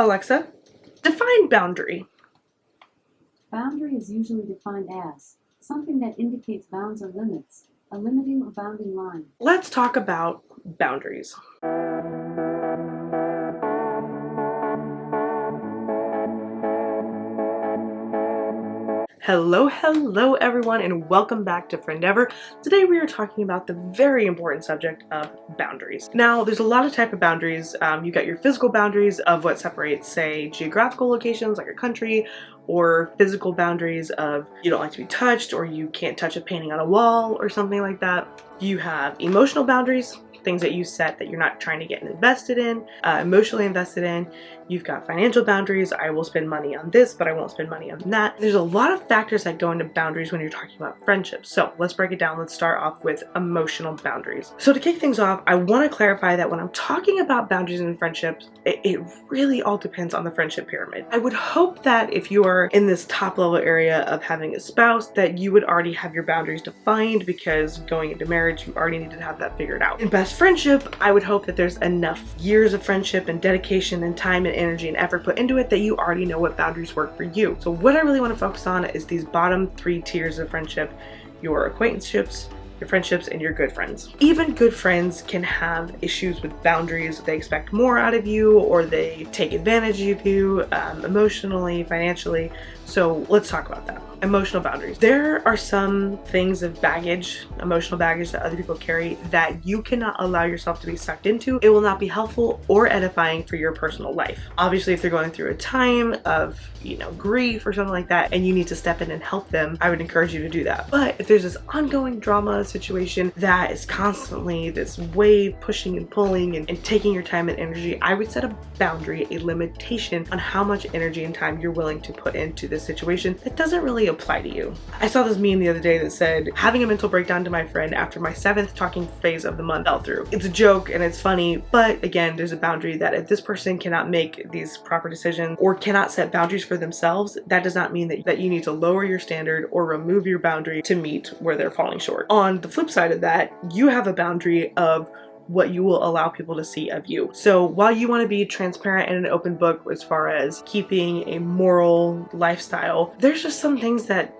Alexa, define boundary. Boundary is usually defined as something that indicates bounds or limits, a limiting or bounding line. Let's talk about boundaries. Hello everyone, and welcome back to Friendeavor. Today we are talking about the very important subject of boundaries. Now, there's a lot of type of boundaries. You got your physical boundaries of what separates, say, geographical locations like a country, or physical boundaries of you don't like to be touched, or you can't touch a painting on a wall, or something like that. You have emotional boundaries, things that you set that you're not trying to get invested in, emotionally invested in. You've got financial boundaries. I will spend money on this, but I won't spend money on that. There's a lot of factors that go into boundaries when you're talking about friendships. So let's break it down. Let's start off with emotional boundaries. So to kick things off, I want to clarify that when I'm talking about boundaries in friendships, it really all depends on the friendship pyramid. I would hope that if you are in this top level area of having a spouse, that you would already have your boundaries defined, because going into marriage, you already need to have that figured out. In best friendship, I would hope that there's enough years of friendship and dedication and time and energy and effort put into it that you already know what boundaries work for you. So what I really want to focus on is these bottom 3 tiers of friendship: your acquaintanceships, your friendships, and your good friends. Even good friends can have issues with boundaries. They expect more out of you, or they take advantage of you emotionally, financially. So let's talk about that. Emotional boundaries. There are some things of baggage, emotional baggage, that other people carry that you cannot allow yourself to be sucked into. It will not be helpful or edifying for your personal life. Obviously, if they're going through a time of, grief or something like that, and you need to step in and help them, I would encourage you to do that. But if there's this ongoing drama situation that is constantly this wave pushing and pulling and taking your time and energy, I would set a boundary, a limitation on how much energy and time you're willing to put into this situation that doesn't really apply to you. I saw this meme the other day that said, having a mental breakdown to my friend after my 7th talking phase of the month fell through. It's a joke and it's funny, but again, there's a boundary that if this person cannot make these proper decisions or cannot set boundaries for themselves, that does not mean that you need to lower your standard or remove your boundary to meet where they're falling short. On the flip side of that, you have a boundary of what you will allow people to see of you. So while you want to be transparent and an open book as far as keeping a moral lifestyle, there's just some things that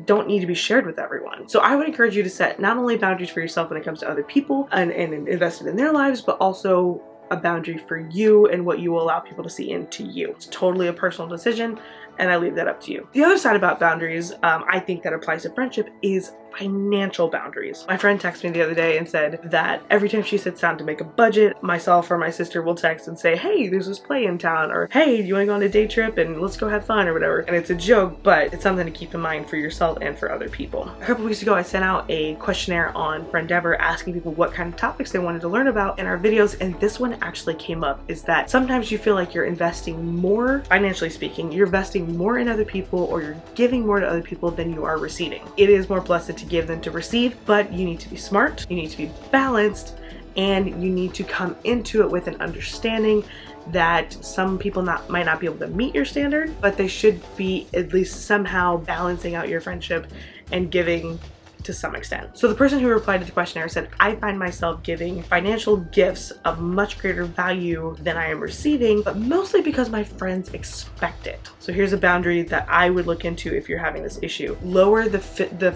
don't need to be shared with everyone. So I would encourage you to set not only boundaries for yourself when it comes to other people and invested in their lives, but also a boundary for you and what you will allow people to see into you. It's totally a personal decision, and I leave that up to you. The other side about boundaries, I think that applies to friendship, is financial boundaries. My friend texted me the other day and said that every time she sits down to make a budget, myself or my sister will text and say, hey, there's this play in town, or hey, do you want to go on a day trip and let's go have fun, or whatever. And it's a joke, but it's something to keep in mind for yourself and for other people. A couple weeks ago, I sent out a questionnaire on Friendeavor asking people what kind of topics they wanted to learn about in our videos, and this one actually came up, is that sometimes you feel like you're investing more, financially speaking, you're investing more in other people, or you're giving more to other people than you are receiving. It is more blessed to give than to receive, but you need to be smart, you need to be balanced, and you need to come into it with an understanding that some people might not be able to meet your standard, but they should be at least somehow balancing out your friendship and giving to some extent. So the person who replied to the questionnaire said, I find myself giving financial gifts of much greater value than I am receiving, but mostly because my friends expect it. So here's a boundary that I would look into if you're having this issue. Lower the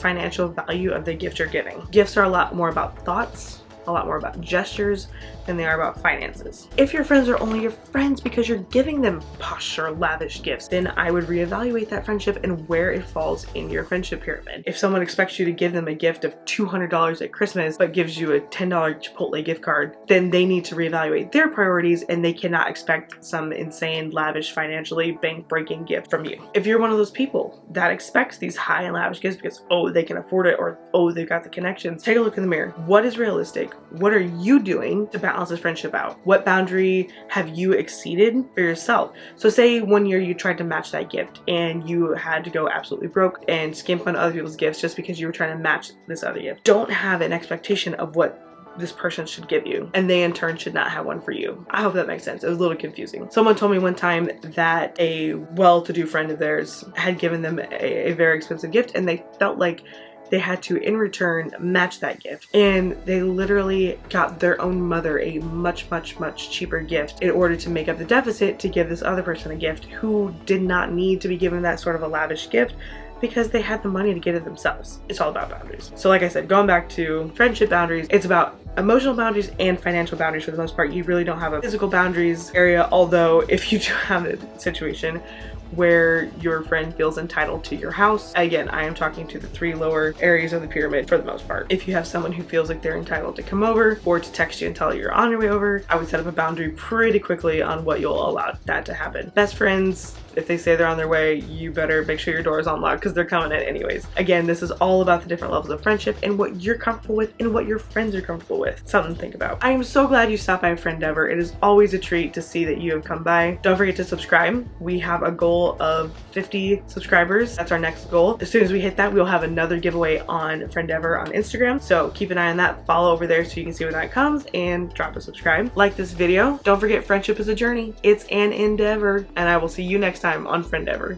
financial value of the gift you're giving. Gifts are a lot more about thoughts, a lot more about gestures than they are about finances. If your friends are only your friends because you're giving them posh or lavish gifts, then I would reevaluate that friendship and where it falls in your friendship pyramid. If someone expects you to give them a gift of $200 at Christmas but gives you a $10 Chipotle gift card, then they need to reevaluate their priorities, and they cannot expect some insane, lavish, financially bank-breaking gift from you. If you're one of those people that expects these high and lavish gifts because, oh, they can afford it, or oh, they've got the connections, take a look in the mirror. What is realistic? What are you doing to balance this friendship out? What boundary have you exceeded for yourself? So say 1 year you tried to match that gift and you had to go absolutely broke and skimp on other people's gifts just because you were trying to match this other gift. Don't have an expectation of what this person should give you, and they in turn should not have one for you. I hope that makes sense. It was a little confusing. Someone told me one time that a well-to-do friend of theirs had given them a very expensive gift, and they felt like they had to, in return, match that gift. And they literally got their own mother a much, much, much cheaper gift in order to make up the deficit to give this other person a gift who did not need to be given that sort of a lavish gift because they had the money to get it themselves. It's all about boundaries. So like I said, going back to friendship boundaries, it's about emotional boundaries and financial boundaries for the most part. You really don't have a physical boundaries area, although if you do have a situation where your friend feels entitled to your house. Again, I am talking to the 3 lower areas of the pyramid for the most part. If you have someone who feels like they're entitled to come over or to text you and tell you you're on your way over, I would set up a boundary pretty quickly on what you'll allow that to happen. Best friends, if they say they're on their way, you better make sure your door is unlocked because they're coming in anyways. Again, this is all about the different levels of friendship and what you're comfortable with and what your friends are comfortable with. Something to think about. I am so glad you stopped by Friendeavor. It is always a treat to see that you have come by. Don't forget to subscribe. We have a goal of 50 subscribers. That's our next goal. As soon as we hit that, we'll have another giveaway on Friendeavor on Instagram. So keep an eye on that. Follow over there so you can see when that comes and drop a subscribe. Like this video. Don't forget, friendship is a journey. It's an endeavor. And I will see you next time on Friendeavor.